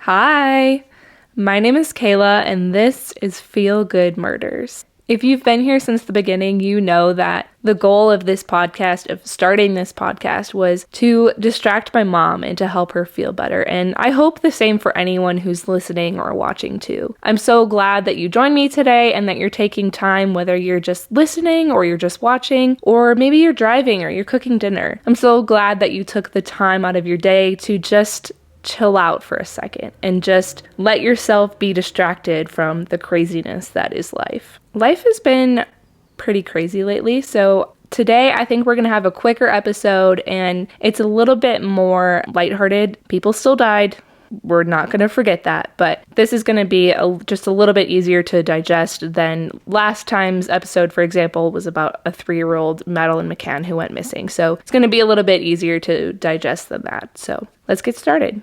Hi, my name is Kayla, and this is Feel Good Murders. If you've been here since the beginning, you know that the goal of this podcast, of starting this podcast, was to distract my mom and to help her feel better. And I hope the same for anyone who's listening or watching too. I'm so glad that you joined me today and that you're taking time, whether you're just listening or you're just watching, or maybe you're driving or you're cooking dinner. I'm so glad that you took the time out of your day to just chill out for a second and just let yourself be distracted from the craziness that is life. Life has been pretty crazy lately, so today I think we're going to have a quicker episode and it's a little bit more lighthearted. People still died. We're not going to forget that, but this is going to be just a little bit easier to digest than last time's episode, for example, was about a 3-year-old Madeline McCann who went missing. So it's going to be a little bit easier to digest than that. So let's get started.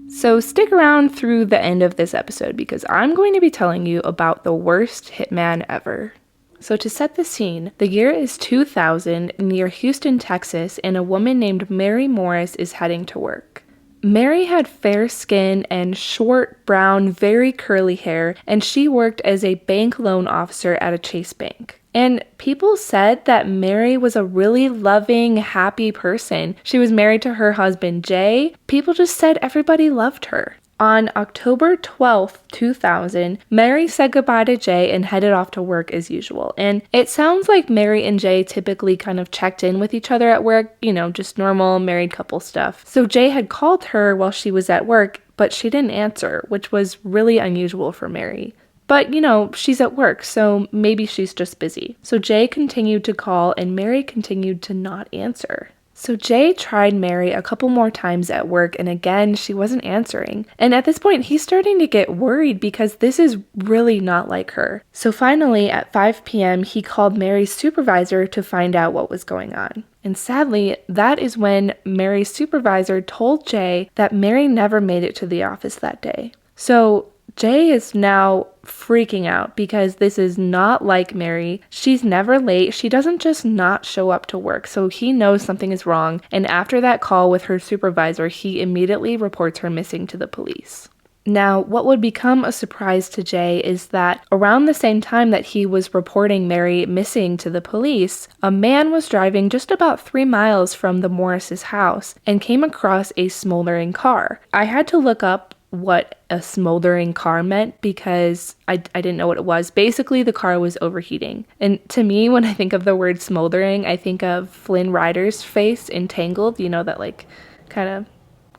So stick around through the end of this episode because I'm going to be telling you about the worst hitman ever. So to set the scene, the year is 2000 near Houston, Texas, and a woman named Mary Morris is heading to work. Mary had fair skin and short, brown, very curly hair, and she worked as a bank loan officer at a Chase Bank. And people said that Mary was a really loving, happy person. She was married to her husband, Jay. People just said everybody loved her. On October 12th, 2000, Mary said goodbye to Jay and headed off to work as usual. And it sounds like Mary and Jay typically kind of checked in with each other at work, just normal married couple stuff. So Jay had called her while she was at work, but she didn't answer, which was really unusual for Mary. But, she's at work, so maybe she's just busy. So Jay continued to call and Mary continued to not answer. So Jay tried Mary a couple more times at work and again, she wasn't answering. And at this point, he's starting to get worried because this is really not like her. So finally, at 5 p.m., he called Mary's supervisor to find out what was going on. And sadly, that is when Mary's supervisor told Jay that Mary never made it to the office that day. So Jay is now freaking out because this is not like Mary. She's never late. She doesn't just not show up to work. So he knows something is wrong. And after that call with her supervisor, he immediately reports her missing to the police. Now, what would become a surprise to Jay is that around the same time that he was reporting Mary missing to the police, a man was driving just about 3 miles from the Morris's house and came across a smoldering car. I had to look up what a smoldering car meant because I didn't know what it was. Basically, the car was overheating. And to me, when I think of the word smoldering, I think of Flynn Rider's face in Tangled, that kind of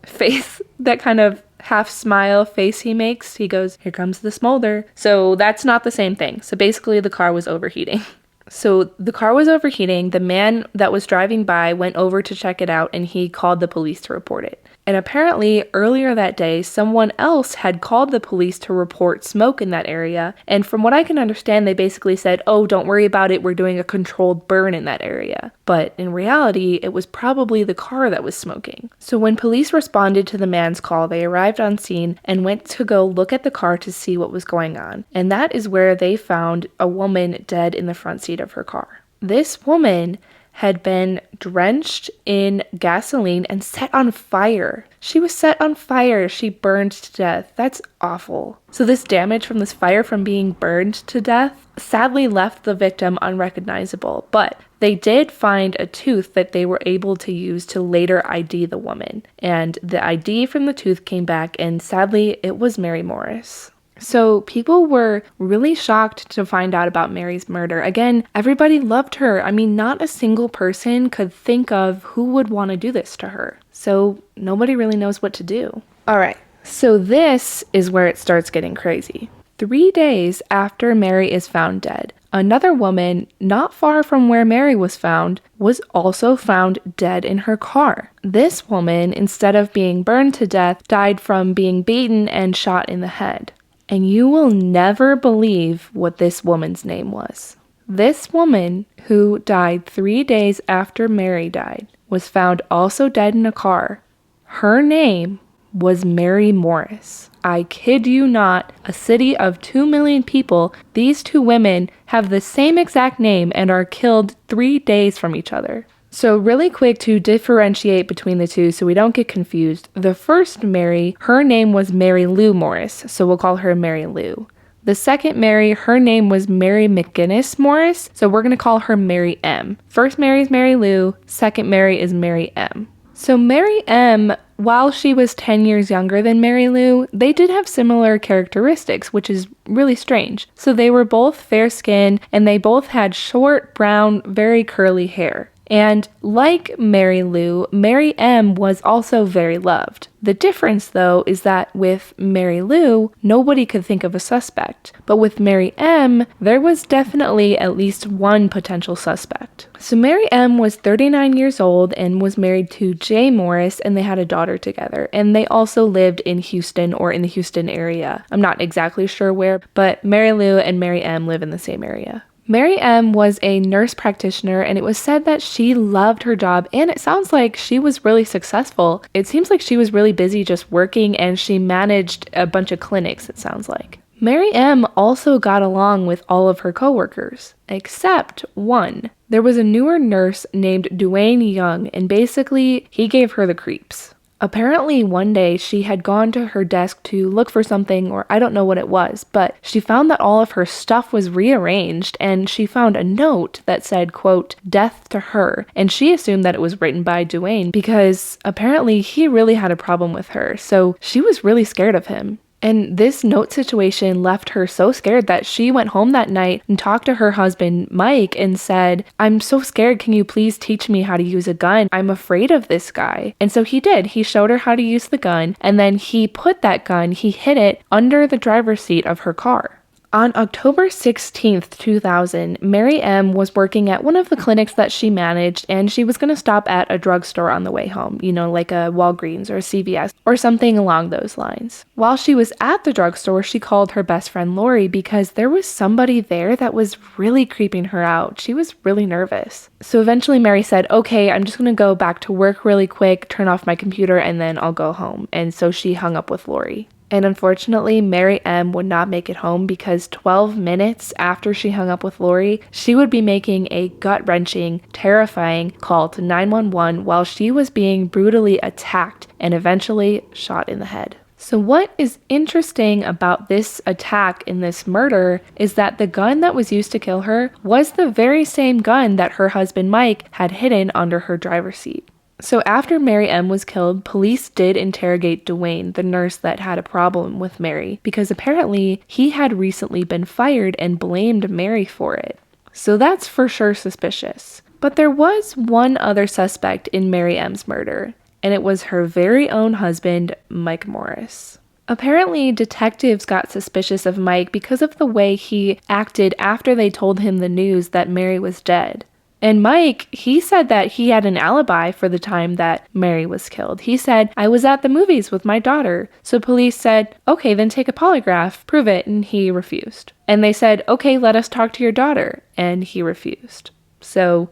face, that kind of half smile face he makes. He goes, "Here comes the smolder." So that's not the same thing. So basically, the car was overheating. So the car was overheating. The man that was driving by went over to check it out and he called the police to report it. And apparently, earlier that day, someone else had called the police to report smoke in that area. And from what I can understand, they basically said, "Oh, don't worry about it. We're doing a controlled burn in that area." But in reality, it was probably the car that was smoking. So when police responded to the man's call, they arrived on scene and went to go look at the car to see what was going on. And that is where they found a woman dead in the front seat of her car. This woman had been drenched in gasoline and set on fire. She was set on fire. She burned to death. That's awful. So this damage from this fire from being burned to death sadly left the victim unrecognizable, but they did find a tooth that they were able to use to later ID the woman. And the ID from the tooth came back and sadly it was Mary Morris. So people were really shocked to find out about Mary's murder. Again, everybody loved her. I mean, not a single person could think of who would want to do this to her. So nobody really knows what to do. All right, so this is where it starts getting crazy. 3 days after Mary is found dead, another woman not far from where Mary was found was also found dead in her car. This woman, instead of being burned to death, died from being beaten and shot in the head. And you will never believe what this woman's name was. This woman, who died 3 days after Mary died, was found also dead in a car. Her name was Mary Morris. I kid you not, a city of 2 million people, these two women have the same exact name and are killed 3 days from each other. So really quick to differentiate between the two so we don't get confused. The first Mary, her name was Mary Lou Morris, so we'll call her Mary Lou. The second Mary, her name was Mary McGinnis Morris, so we're going to call her Mary M. First Mary is Mary Lou, second Mary is Mary M. So Mary M, while she was 10 years younger than Mary Lou, they did have similar characteristics, which is really strange. So they were both fair-skinned, and they both had short, brown, very curly hair. And like Mary Lou, Mary M was also very loved. The difference, though, is that with Mary Lou, nobody could think of a suspect. But with Mary M, there was definitely at least one potential suspect. So Mary M was 39 years old and was married to Jay Morris, and they had a daughter together. And they also lived in Houston or in the Houston area. I'm not exactly sure where, but Mary Lou and Mary M live in the same area. Mary M was a nurse practitioner, and it was said that she loved her job, and it sounds like she was really successful. It seems like she was really busy just working, and she managed a bunch of clinics, it sounds like. Mary M also got along with all of her coworkers, except one. There was a newer nurse named Dwayne Young, and basically, he gave her the creeps. Apparently, one day she had gone to her desk to look for something, or I don't know what it was, but she found that all of her stuff was rearranged, and she found a note that said, quote, "Death to her," and she assumed that it was written by Dwayne because apparently he really had a problem with her, so she was really scared of him. And this note situation left her so scared that she went home that night and talked to her husband, Mike, and said, "I'm so scared, can you please teach me how to use a gun? I'm afraid of this guy." And so he did. He showed her how to use the gun, and then he hid it under the driver's seat of her car. On October 16th, 2000, Mary M was working at one of the clinics that she managed, and she was going to stop at a drugstore on the way home, like a Walgreens or a CVS or something along those lines. While she was at the drugstore, she called her best friend Lori because there was somebody there that was really creeping her out. She was really nervous. So eventually Mary said, "Okay, I'm just going to go back to work really quick, turn off my computer, and then I'll go home." And so she hung up with Lori. And unfortunately, Mary M would not make it home because 12 minutes after she hung up with Lori, she would be making a gut-wrenching, terrifying call to 911 while she was being brutally attacked and eventually shot in the head. So what is interesting about this attack and this murder is that the gun that was used to kill her was the very same gun that her husband Mike had hidden under her driver's seat. So after Mary M was killed, police did interrogate Dwayne, the nurse that had a problem with Mary, because apparently he had recently been fired and blamed Mary for it. So that's for sure suspicious. But there was one other suspect in Mary M's murder, and it was her very own husband, Mike Morris. Apparently, detectives got suspicious of Mike because of the way he acted after they told him the news that Mary was dead. And Mike, he said that he had an alibi for the time that Mary was killed. He said, "I was at the movies with my daughter." So police said, "Okay, then take a polygraph, prove it," and he refused. And they said, "Okay, let us talk to your daughter," and he refused. So,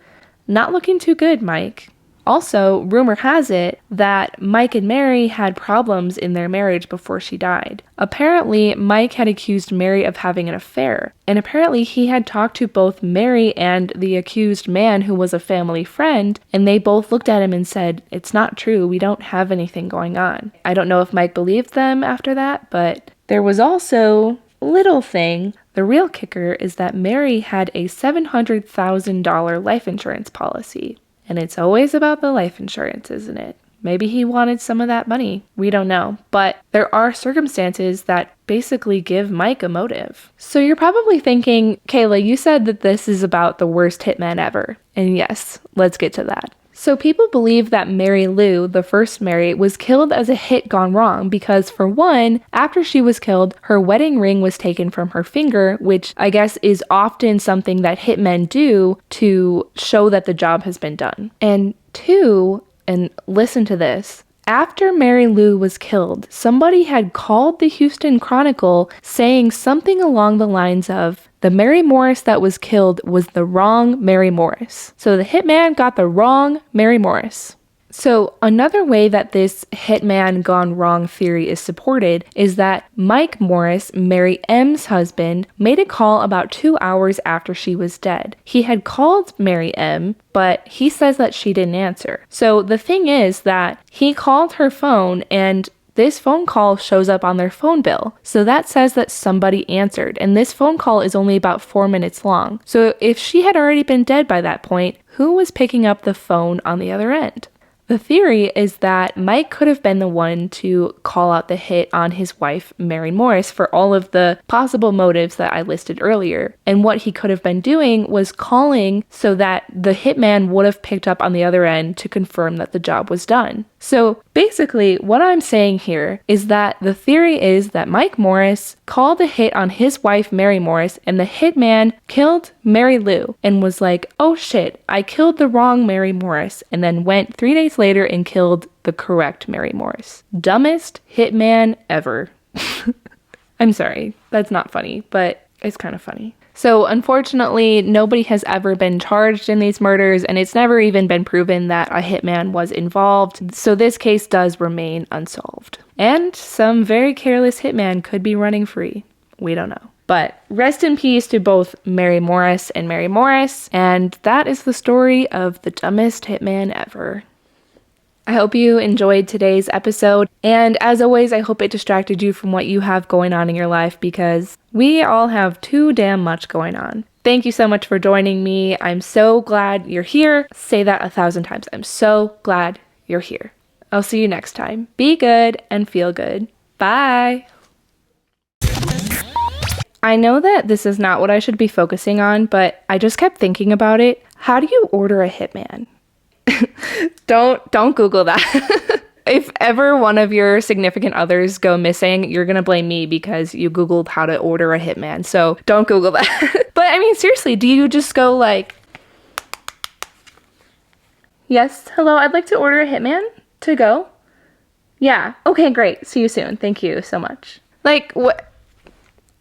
not looking too good, Mike. Also, rumor has it that Mike and Mary had problems in their marriage before she died. Apparently, Mike had accused Mary of having an affair, and apparently he had talked to both Mary and the accused man who was a family friend, and they both looked at him and said, "It's not true, we don't have anything going on." I don't know if Mike believed them after that, but there was also little thing. The real kicker is that Mary had a $700,000 life insurance policy. And it's always about the life insurance, isn't it? Maybe he wanted some of that money. We don't know. But there are circumstances that basically give Mike a motive. So you're probably thinking, Kayla, you said that this is about the worst hitman ever. And yes, let's get to that. So people believe that Mary Lou, the first Mary, was killed as a hit gone wrong because, for one, after she was killed, her wedding ring was taken from her finger, which I guess is often something that hitmen do to show that the job has been done. And two, and listen to this, after Mary Lou was killed, somebody had called the Houston Chronicle saying something along the lines of, "The Mary Morris that was killed was the wrong Mary Morris." So the hitman got the wrong Mary Morris. So another way that this hitman gone wrong theory is supported is that Mike Morris, Mary M's husband, made a call about 2 hours after she was dead. He had called Mary M, but he says that she didn't answer. So the thing is that he called her phone and this phone call shows up on their phone bill. So that says that somebody answered, and this phone call is only about 4 minutes long. So if she had already been dead by that point, who was picking up the phone on the other end? The theory is that Mike could have been the one to call out the hit on his wife, Mary Morris, for all of the possible motives that I listed earlier. And what he could have been doing was calling so that the hitman would have picked up on the other end to confirm that the job was done. So basically, what I'm saying here is that the theory is that Mike Morris called a hit on his wife, Mary Morris, and the hitman killed Mary Lou and was like, oh shit, I killed the wrong Mary Morris, and then went 3 days later and killed the correct Mary Morris. Dumbest hitman ever. I'm sorry, that's not funny, but it's kind of funny. So unfortunately, nobody has ever been charged in these murders, and it's never even been proven that a hitman was involved, so this case does remain unsolved. And some very careless hitman could be running free. We don't know. But rest in peace to both Mary Morris and Mary Morris, and that is the story of the dumbest hitman ever. I hope you enjoyed today's episode, and as always, I hope it distracted you from what you have going on in your life, because we all have too damn much going on. Thank you so much for joining me. I'm so glad you're here. Say that 1,000 times. I'm so glad you're here. I'll see you next time. Be good and feel good. Bye! I know that this is not what I should be focusing on, but I just kept thinking about it. How do you order a hitman? Don't Google that. If ever one of your significant others go missing, you're gonna blame me because you Googled how to order a hitman. So don't Google that. But I mean, seriously, do you just go like, yes, hello, I'd like to order a hitman to go? Yeah, okay, great. See you soon. Thank you so much. Like, what?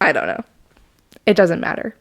I don't know. It doesn't matter.